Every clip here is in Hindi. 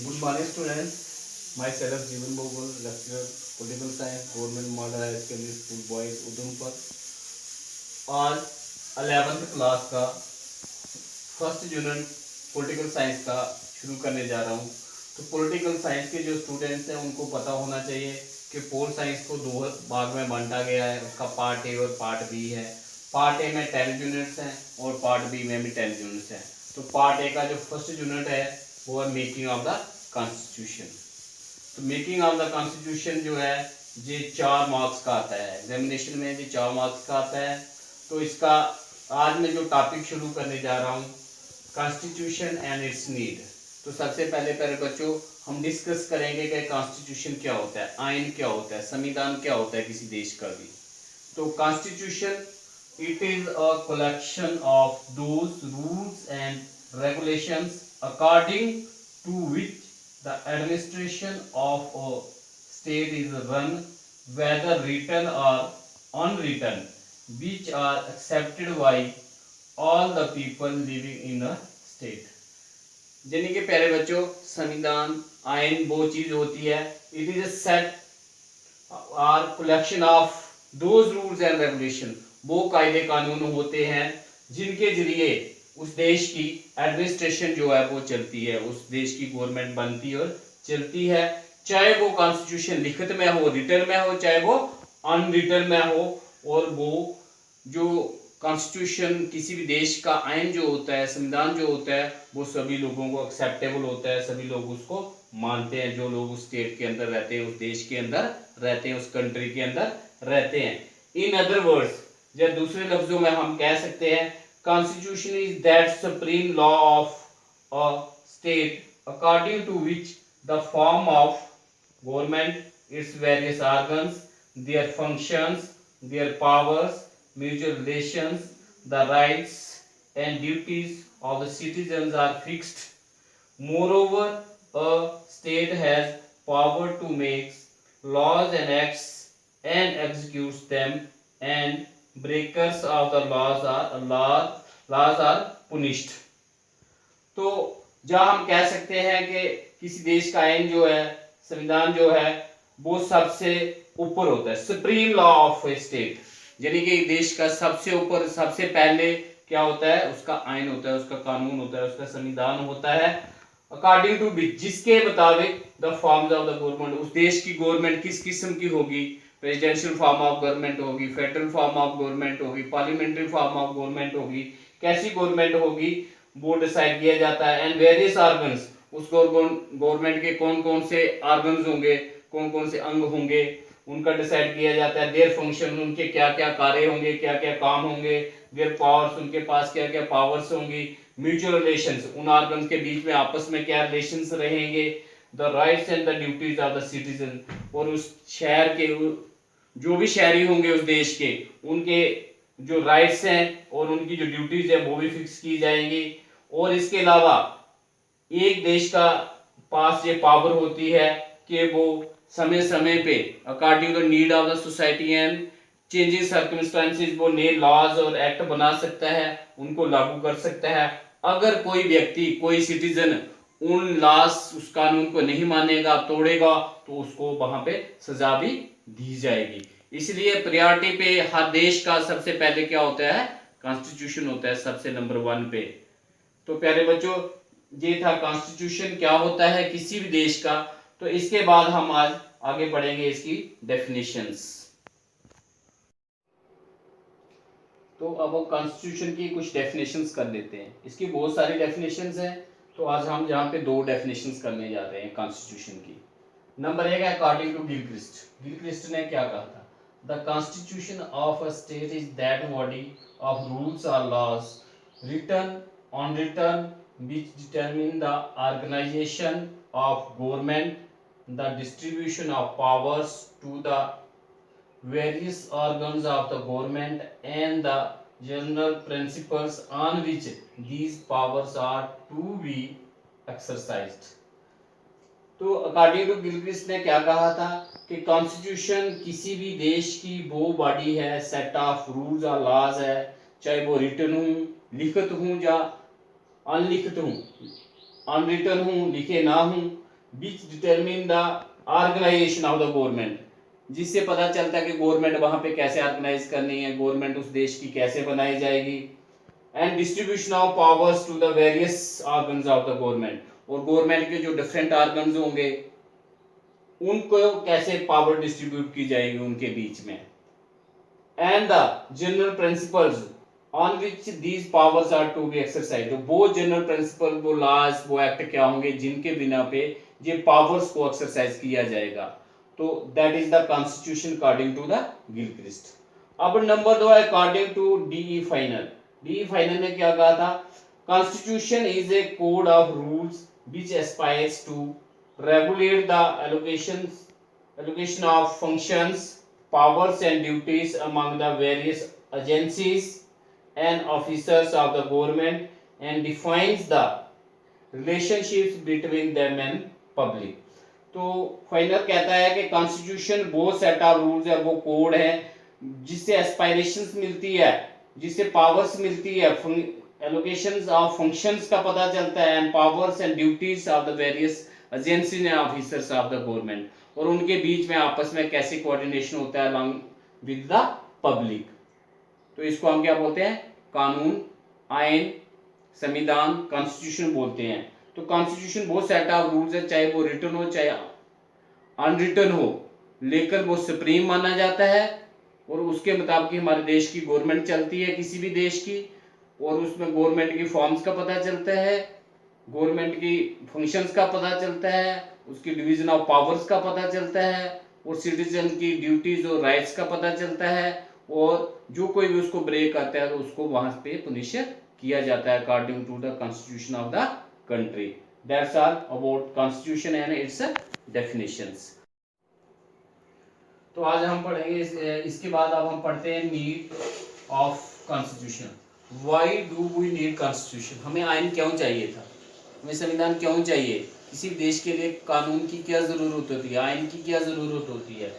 Good morning, students. Myself Jeevan Bogul, lecturer, political science, government model high secondary school boys, Udhampur. आज 11th क्लास का फर्स्ट यूनिट पॉलिटिकल साइंस का शुरू करने जा रहा हूँ. तो पॉलिटिकल साइंस के जो स्टूडेंट्स हैं उनको पता होना चाहिए कि पोल साइंस को दो भाग में बांटा गया है. उसका पार्ट ए और पार्ट बी है. पार्ट ए में 10 यूनिट्स हैं और पार्ट बी में भी 10 यूनिट्स हैं. तो पार्ट ए का जो फर्स्ट यूनिट है वो है मेकिंग ऑफ द कॉन्स्टिट्यूशन. तो मेकिंग ऑफ द कॉन्स्टिट्यूशन जो है ये 4 मार्क्स का आता है. एग्जामिनेशन में ये 4 मार्क्स का आता है. तो इसका आज मैं जो टॉपिक शुरू करने जा रहा हूँ, कॉन्स्टिट्यूशन एंड इट्स नीड. तो सबसे पहले प्यारे बच्चों हम डिस्कस करेंगे कि कॉन्स्टिट्यूशन क्या होता है, आइन क्या होता है, संविधान क्या होता है किसी देश का भी. तो constitution it is a collection of those rules and regulations according to which the administration of a state is run, whether written or unwritten, which are accepted by all the people living in a state. यानी कि प्यारे बच्चों संविधान आइन वो चीज होती है, इट इज अ सेट और collection of those rules and regulation. वो कायदे कानून होते हैं जिनके जरिए उस देश की एडमिनिस्ट्रेशन जो है वो चलती है, उस देश की गवर्नमेंट बनती और चलती है. चाहे वो कॉन्स्टिट्यूशन लिखित में हो, रिटर्न में हो, चाहे वो अनरिटर्न में हो. और वो जो कॉन्स्टिट्यूशन किसी भी देश का आइन जो होता है, संविधान जो होता है, वो सभी लोगों को एक्सेप्टेबल होता है. सभी लोग उसको मानते हैं जो लोग उस स्टेट के अंदर रहते हैं, उस देश के अंदर रहते हैं, उस कंट्री के अंदर रहते हैं. इन अदर वर्ड्स या दूसरे लफ्जों में हम कह सकते हैं Constitution is that supreme law of a state according to which the form of government, its various organs, their functions, their powers, mutual relations, the rights and duties of the citizens are fixed. Moreover, a state has power to make laws and acts and executes them, and breakers of the laws are punished. तो जहाँ हम कह सकते हैं कि किसी देश का आइन जो है, संविधान जो है, वो सबसे ऊपर होता है, supreme law of A state. यानी कि देश का सबसे ऊपर सबसे पहले क्या होता है, उसका आइन होता है, उसका कानून होता है, उसका संविधान होता है. अकॉर्डिंग टू विच, जिसके मुताबिक the forms of the government, उस देश की गवर्नमेंट किस किस्म की होगी, प्रेसिडेंशियल फॉर्म ऑफ गवर्नमेंट होगी, फेडरल फॉर्म ऑफ गवर्नमेंट होगी, पार्लियामेंट्री फॉर्म ऑफ गवर्नमेंट होगी, कैसी गवर्नमेंट होगी वो डिसाइड किया जाता है. एंड वेरियस ऑर्गन्स, उस गवर्नमेंट के कौन कौन से ऑर्गन्स होंगे, कौन कौन से अंग होंगे, उनका डिसाइड किया जाता है. देयर फंक्शन, उनके क्या क्या कार्य होंगे, क्या क्या काम होंगे. देयर पावर्स, उनके पास क्या क्या पावर्स होंगी. म्यूचुअल रिलेशंस, उन ऑर्गन्स के बीच में आपस में क्या रिलेशंस रहेंगे. The rights and the duties of the citizen, और उस शहर के जो भी शहरी होंगे उस देश के, उनके जो राइट्स हैं और उनकी जो ड्यूटीज है वो भी फिक्स की जाएंगी. और इसके अलावा एक देश का पास ये पावर होती है कि वो समय समय पे according to need of the society and changing circumstances वो नए लॉज और एक्ट बना सकता है, उनको लागू कर सकता है. अगर कोई व्यक्ति, कोई सिटीजन उन लॉज, उस कानून को नहीं मानेगा, तोड़ेगा, तो उसको वहां पे सजा भी दी जाएगी. इसलिए प्रायोरिटी पे हर देश का सबसे पहले क्या होता है, कॉन्स्टिट्यूशन होता है सबसे नंबर 1 पे. तो प्यारे बच्चों ये था कॉन्स्टिट्यूशन क्या होता है किसी भी देश का. तो इसके बाद हम आज आगे बढ़ेंगे इसकी डेफिनेशंस. तो अब हम कॉन्स्टिट्यूशन की कुछ डेफिनेशंस कर लेते हैं. इसकी बहुत सारी डेफिनेशंस हैं, तो आज हम यहाँ पे 2 डेफिनेशंस करने जा रहे हैं कॉन्स्टिट्यूशन की. नंबर 1 है अकॉर्डिंग टू गिलक्रिस्ट. गिलक्रिस्ट ने क्या कहा था, the constitution of a state is that body of rules और laws written, unwritten, which determine the organization of government, the distribution of powers to the various organs of the government, and the general principles on which these powers are to be exercised. तो अकॉर्डिंग टू गिलक्रिस्ट ने क्या कहा था कि कॉन्स्टिट्यूशन किसी भी देश की वो बॉडी है, सेट ऑफ रूल्स और लॉज है, चाहे वो रिटन हो, लिखित हूं या अनलिखित हूं, अनरिटन हूं, लिखे ना हूं, which determine the organisation of the government, जिससे पता चलता है कि गवर्नमेंट वहां पे कैसे ऑर्गेनाइज करनी है, गवर्नमेंट उस देश की कैसे बनाई जाएगी। And distribution of powers to the various organs of the government, और गवर्नमेंट के जो डिफरेंट ऑर्गन्स होंगे उनको कैसे पावर डिस्ट्रीब्यूट की जाएगी उनके बीच में। And the general principles on which these powers are to be exercise, वो जनरल प्रिंसिपल, वो लॉज, वो एक्ट क्या होंगे जिनके बिना पे ये पावर्स को एक्सरसाइज किया जाएगा। तो that is the constitution according to the Gilchrist. अब नंबर 2 है according to DE final. DE final ने क्या कहा था? Constitution is a code of rules which aspires to regulate the allocation of functions, powers and duties among the various agencies and officers of the government and defines the relationships between them and public। तो फाइनल कहता है कि कॉन्स्टिट्यूशन वो सेट ऑफ रूल्स है, वो कोड है जिससे एस्पायरेशंस मिलती है, जिससे पावर्स मिलती है, एलोकेशंस ऑफ फंक्शंस का पता चलता है, and powers and duties of the various agencies and officers of the government, और उनके बीच में आपस में कैसे कोऑर्डिनेशन होता है अलॉन्ग विद द पब्लिक। तो इसको हम क्या बोलते हैं? कानून, आइन, संविधान, कॉन्स्टिट्यूशन बोलते हैं। तो कॉन्स्टिट्यूशन वो सेट ऑफ रूल्स है, चाहे वो रिटन हो चाहे अनरिटन हो, लेकिन वो सुप्रीम माना जाता है और उसके मुताबिक हमारे देश की गवर्नमेंट चलती है, किसी भी देश की, और उसमें गवर्नमेंट की फॉर्म्स का पता चलता है, गवर्नमेंट की फंक्शंस का पता चलता है, उसकी डिवीजन ऑफ पावर्स का पता चलता है, और सिटीजन की ड्यूटीज और राइट्स का पता चलता है, और जो कोई भी उसको ब्रेक करता है तो उसको वहां पे पुनिश किया जाता है according to the constitution of the country. That's all about constitution and its definitions. तो आज हम पढ़ेंगे इसके बाद अब हम पढ़ते हैं need of constitution. Why do we need constitution? हमें आइन क्यों चाहिए था, हमें संविधान क्यों चाहिए, किसी देश के लिए कानून की क्या जरूरत होती है, आइन की क्या जरूरत होती है।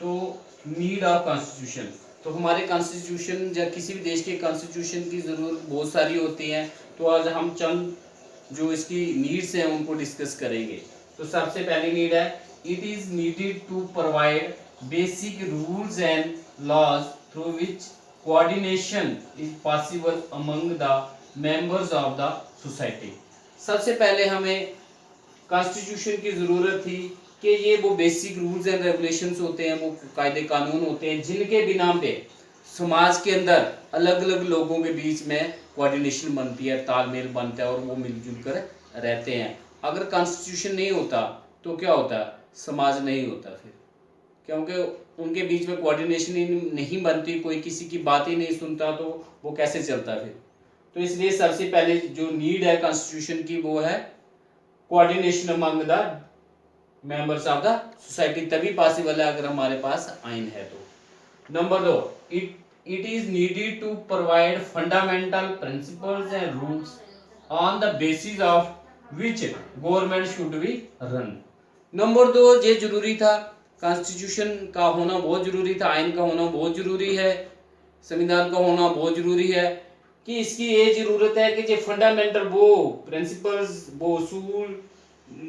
तो नीड ऑफ कॉन्स्टिट्यूशन, तो हमारे कॉन्स्टिट्यूशन या किसी भी देश के कॉन्स्टिट्यूशन की जरूरत बहुत सारी होती है। तो आज हम चंद जो इसकी नीड्स हैं उनको डिस्कस करेंगे। तो सबसे पहली नीड है, it is needed to provide basic rules and laws through which coordination is possible among the members of the society. सबसे पहले हमें कॉन्स्टिट्यूशन की जरूरत थी कि ये वो बेसिक रूल्स एंड रेगुलेशंस होते हैं, वो कायदे कानून होते हैं जिनके बिना पे समाज के अंदर अलग अलग लोगों के बीच में कोऑर्डिनेशन बनती है, तालमेल बनता है और वो मिलजुल कर रहते हैं। अगर कॉन्स्टिट्यूशन नहीं होता तो क्या होता? समाज नहीं होता फिर, क्योंकि उनके बीच में कोऑर्डिनेशन ही नहीं बनती, कोई किसी की बात ही नहीं सुनता, तो वो कैसे चलता फिर। तो इसलिए सबसे पहले जो नीड है कॉन्स्टिट्यूशन की वो है coordination among the members of the society, तभी पॉसिबल है अगर हमारे पास आइन है तो। Number 2, it is needed to provide fundamental principles and rules on the basis of which government should be run. Number 2, ये जरूरी था, कॉन्स्टिट्यूशन का होना बहुत जरूरी था, आइन का होना बहुत जरूरी है, संविधान का होना बहुत जरूरी है, कि इसकी ये जरूरत है कि जो फंडामेंटल वो प्रिंसिपल्स, वो उसूल,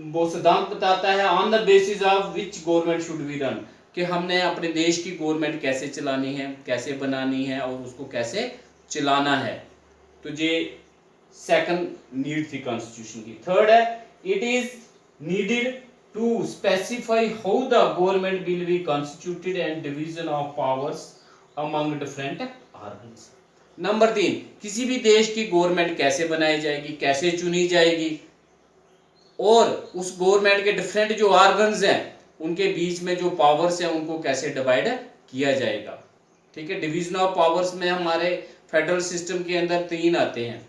वो सिद्धांत बताता है on the basis of which government should be run, कि हमने अपने देश की गवर्नमेंट कैसे चलानी है, कैसे बनानी है और उसको कैसे चलाना है। तो ये सेकंड नीड थी कॉन्स्टिट्यूशन की। थर्ड है, it is needed to specify how the government will be constituted and division of powers among different organs. Number 3, किसी भी देश की गवर्नमेंट कैसे बनाई जाएगी, कैसे चुनी जाएगी, और उस गवर्नमेंट के डिफरेंट जो ऑर्गन्स हैं उनके बीच में जो पावर्स हैं उनको कैसे डिवाइड किया जाएगा। ठीक है, डिवीजन ऑफ पावर्स में हमारे फेडरल सिस्टम के अंदर 3 आते हैं,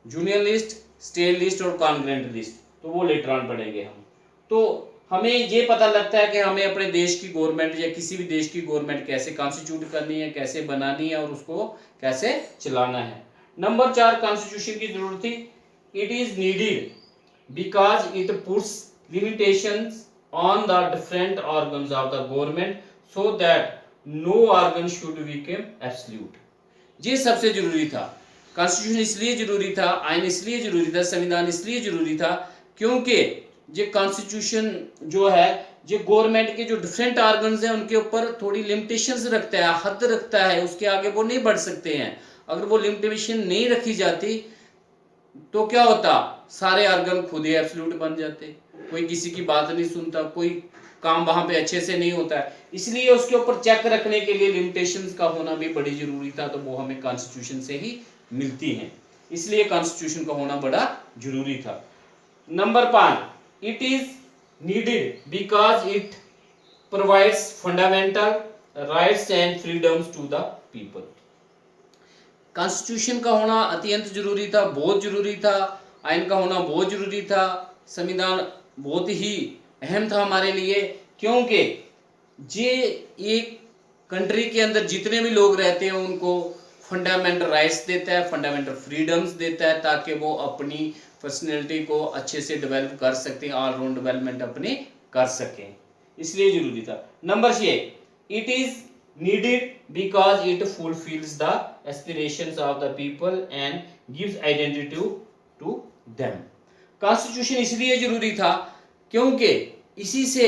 जूनियर लिस्ट, स्टेट लिस्ट और कॉन्ग्रेंट लिस्ट, तो वो लेटर ऑन पढ़ेंगे हम। तो हमें ये पता लगता है कि हमें अपने देश की गवर्नमेंट या किसी भी देश की गवर्नमेंट कैसे कॉन्स्टिट्यूट करनी है, कैसे बनानी है और उसको कैसे चलाना है। नंबर 4, कॉन्स्टिट्यूशन की जरूरत थी, it is needed because it puts limitations on the different organs of the government so that no organ should become absolute. ये सबसे जरूरी था, कॉन्स्टिट्यूशन इसलिए जरूरी था, आइन इसलिए जरूरी था, संविधान इसलिए जरूरी था क्योंकि ये कॉन्स्टिट्यूशन जो है ये गवर्नमेंट के जो डिफरेंट ऑर्गन्स हैं उनके ऊपर थोड़ी लिमिटेशंस रखता है, हद रखता है, उसके आगे वो नहीं बढ़ सकते हैं। अगर वो लिमिटेशन नहीं रखी जाती तो क्या होता, सारे ऑर्गन खुद ही एब्सोल्यूट बन जाते, कोई किसी की बात नहीं सुनता, कोई काम वहां पे अच्छे से नहीं होता है। इसलिए उसके ऊपर चेक रखने के लिए लिमिटेशंस का होना भी बड़ी जरूरी था, तो वो हमें कॉन्स्टिट्यूशन से ही मिलती हैं, इसलिए कॉन्स्टिट्यूशन का होना बड़ा जरूरी था। Number 5, it is needed because it provides fundamental rights and freedoms to the people. Constitution का होना अत्यंत जरूरी था, बहुत जरूरी था। आइन का होना बहुत जरूरी था। संविधान बहुत ही अहम था हमारे लिए, क्योंकि ये एक कंट्री के अंदर जितने भी लोग रहते हैं उनको फंडामेंटल राइट्स देता है, फंडामेंटल फ्रीडम्स देता है, ताकि वो अपनी पर्सनैलिटी को अच्छे से डेवलप कर सकते हैं, ऑलराउंड डेवलपमेंट अपने कर सकें, इसलिए जरूरी था। Number 6, it is needed because it fulfills the aspirations of the people and gives identity to them। Constitution इसलिए जरूरी था क्योंकि इसी से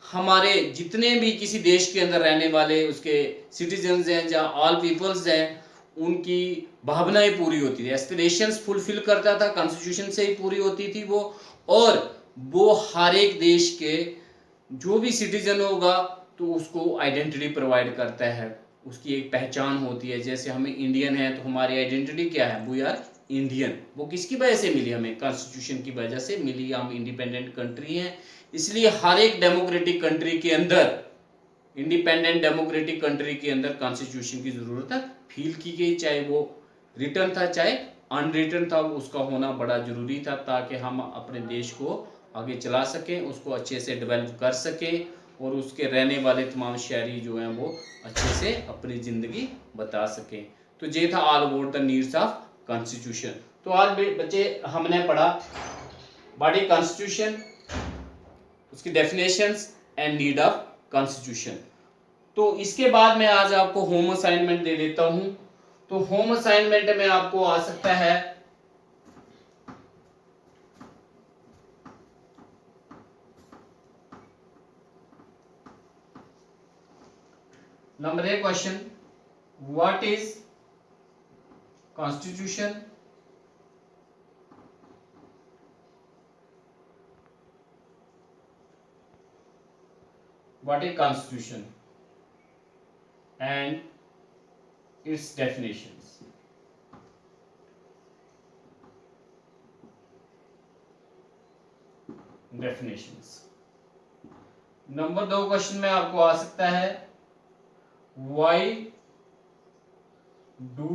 हमारे जितने भी किसी देश के अंदर रहने वाले उसके सिटीजन्स हैं या ऑल पीपल्स हैं, उनकी भावनाएं पूरी होती थी, एस्पिरेशंस फुलफिल करता था, कॉन्स्टिट्यूशन से ही पूरी होती थी वो। और वो हर एक देश के जो भी सिटीजन होगा तो उसको आइडेंटिटी प्रोवाइड करता है, उसकी एक पहचान होती है। जैसे हमें इंडियन है तो हमारी आइडेंटिटी क्या है, वी आर इंडियन। वो किसकी वजह से मिली, हमें कॉन्स्टिट्यूशन की वजह से मिली, हम इंडिपेंडेंट कंट्री हैं। इसलिए हर एक डेमोक्रेटिक कंट्री के अंदर, इंडिपेंडेंट डेमोक्रेटिक कंट्री के अंदर कॉन्स्टिट्यूशन की जरूरत फील की गई, चाहे वो रिटर्न था चाहे अनरिटर्न था, उसका होना बड़ा जरूरी था, ताकि हम अपने देश को आगे चला सकें, उसको अच्छे से डेवलप कर सकें और उसके रहने वाले तमाम शहरी जो हैं वो अच्छे से अपनी ज़िंदगी बता सकें। तो ये था all about the needs of constitution. तो आज बच्चे हमने पढ़ा बॉडी कॉन्स्टिट्यूशन, उसकी definitions and need of constitution. तो इसके बाद मैं आज आपको होम असाइनमेंट दे देता हूं। तो होम असाइनमेंट में आपको आ सकता है number 1 question, what is constitution? What is constitution and its definitions? Number 2 question में आपको आ सकता है, why do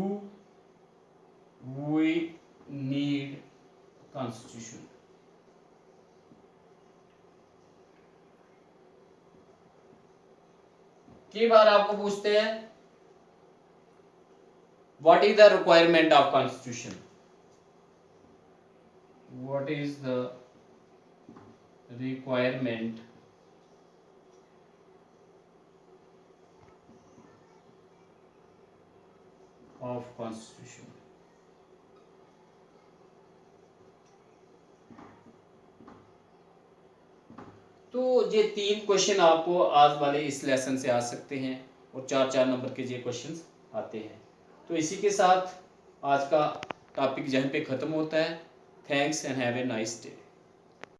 we need constitution? कई बार आपको पूछते हैं what is the requirement of constitution, what is the requirement of constitution. तो ये 3 क्वेश्चन आपको आज वाले इस लेसन से आ सकते हैं और 4-4 नंबर के ये क्वेश्चंस आते हैं। तो इसी के साथ आज का टॉपिक यहीं पे ख़त्म होता है। Thanks and have a nice day.